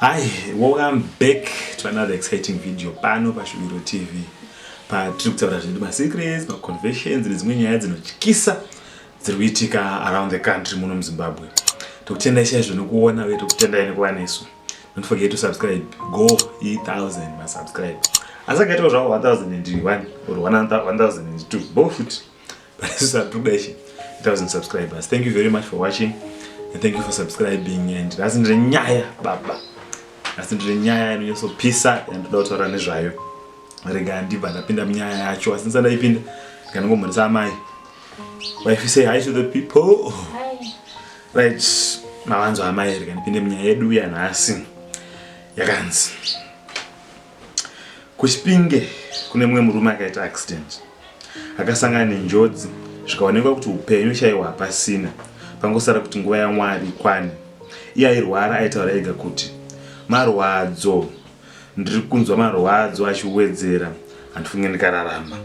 Hi, welcome back to another exciting video pano paShuviro TV. Tiri kutaura zvedu masecrets, maconversions nedzimwe nyaya dzinotyisa dziri kuitika around the country muno muZimbabwe. Tokutendai chaizvo nokuona uye tokutendai nekuva nesu. Don't forget to subscribe. Go 1000 masubscribe. Asakaitawo zvavo 1001 or 1002. Both futi. But this is a true 1000 subscribers. Thank you very much for watching and thank you for subscribing. And that's in the nyaya baba. Asi ndiri nyaya inonyasopisa yandoda kutaura nezvayo. Rega ndibva ndapinda munyaya yacho asi ndisati ndaipinda nganongomhurisa amai. Wife, say hi to the people. Hi. Right, mavanzo amai rega ndipinde munyaya yedu yanhasi yakanzi kuChipinge kune mumwe murume akaita accident. Akasangana nenjodzi zvikaonekwa kuti upenyu chaiwo hapasina. Pangosara kuti nguva yaMwari ikwane. Iye airwara aitaura ega kuti marwadzo, ndiri kunzwa marwadzo achiwedzera, handifunge ndikararama.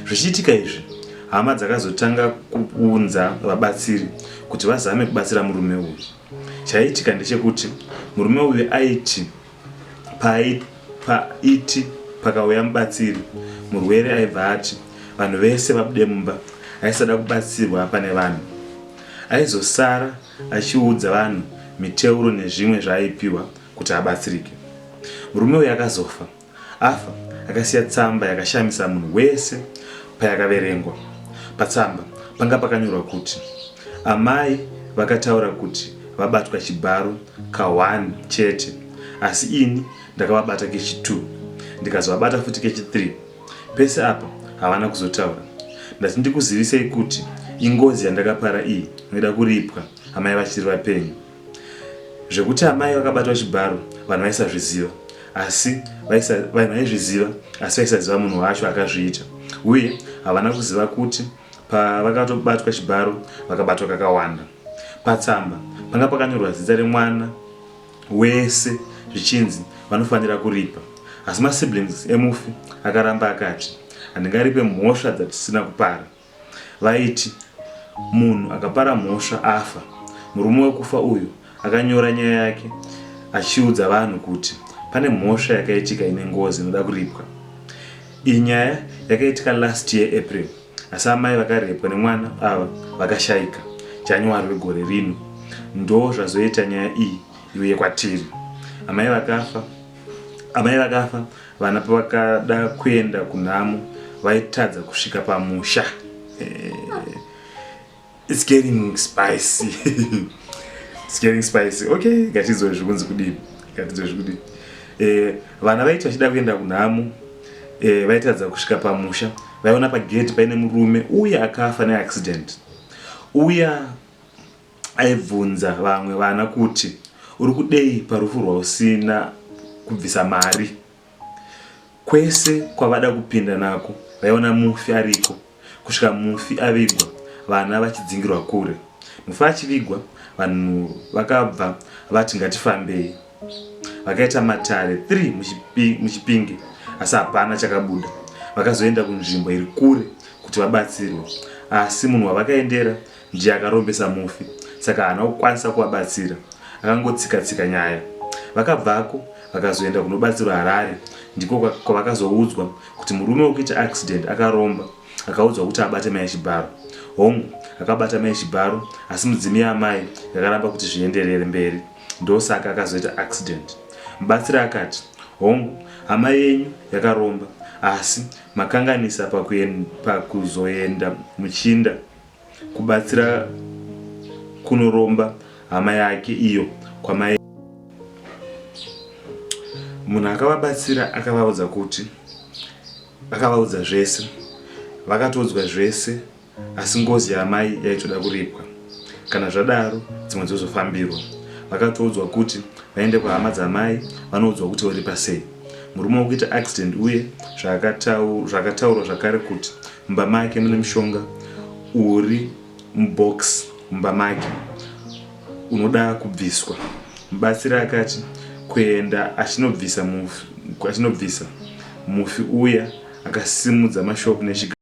Zvichiitika izvi, hama dzakazotanga kuunza vabatsiri kuti vazame kubatsira murume uyu. Chaitika ndechekuti murume uyu aiti pakauya mubatsiri, murwere aibva ati vanhu vese vabude mumba, aisada kubatsirwa pane vanhu. Aizosara achiudza vanhu miteuro nezvimwe zvaaipiwa kuti abatsirike. Murume uyu akazofa. Afa akasiya tsamba yakashamisa munhu wese payakaverengwa. Patsamba panga pakanyorwa kuti amai vakataura kuti vabatwa chibharo ka1 chete, asi ini ndakavabata kechi2, ndikazovabata futi kechi3. Pese apa havana kuzotaura. Ndati ndikuzivisei kuti ingozi yandakapara iyi inoda kuripwa amai vachiri vapenyu. Zvekuti amai vakabatwa chibharo vanhu vaisazviziva, asi vaizviziva asi vaisaziva munhu wacho akazviita, uye havana kuziva kuti pavakatobatwa chibharo vakabatwa kakawanda. Patsamba panga pakanyorwa zita remwana wese zvichinzi vanofanira kuripa, asi masiblings emufi akaramba akati handingaripe mhosva dzatisina kupara. Vaiti munhu akapara mhosva afa. Murume wekufa uyu akanyora nyaya yake achiudza vanhu kuti pane mhosva yakaitika ine ngozi inoda kuripwa. Iyi nyaya yakaitika last year April, asi amai vakarepwa nemwana ava vakashayika January wegore rino. Ndo zvazoita nyaya iyi iuye kwatiri. Amai vakafa, vana pavakada kuenda kunhamo vaitadza kusvika pamusha. It's getting spicy. It's getting spicy. Okay, gatizwe zvikunzi kudini. Vana vaiti vachida kuenda kunhamo, vaitadza kusvika pamusha, vaiona pagate paine murume uya akafa neaccident. Uya aibvunza vamwe vana kuti uri kudei parufu rwausina kubvisa mari. Kwese kwavada kupinda nako vaiona mufi ariko. Kusvika mufi avigwa, vana vachidzingirwa kure. Mufi achivigwa, vanhu vakabva vati ngatifambei. Vakaita matare 3 muChipinge, asi hapana chakabuda. Vakazoenda kunzvimbo iri kure kuti vabatsirwe, asi munhu wavakaendera ndiye akarombesa mufi, saka haana kukwanisa kuvabatsira, akangotsika nyaya. Vakabvako vakazoenda kunobatsirwa Harare, ndiko kwavakazoudzwa kuti murume wekuita accident akaromba, akaudzwa kuti abate mai chibharo. Hongu akabata mai chibharo, asi mudzimi amai yakaramba kuti zvienderere mberi, ndosaka akazoita accident. Mubatsiri akati, hongu amai yenyu yakaromba, asi makanganisa pakuzoenda muchinda kubatsira kunoromba hama yake iyo kwamai. Munhu akavabatsira akavaudza kuti akavaudza zvese, vakatodzwa zvese, asi ngozi yaamai yaitoda kuripwa. Kana zvadaro dzimwe dzozofambirwa. Vakatodzwa kuti vaende kuhama dzamai, vanoudzwa kuti woripa sei. Murume wekuita accident uye zvakataurwa zvakare kuti mumba make mune mushonga uri mubox mumba make unoda kubviswa. Mubatsiri akati kuenda achinobvisa mufi uya akasimudza mashoko nechigaro.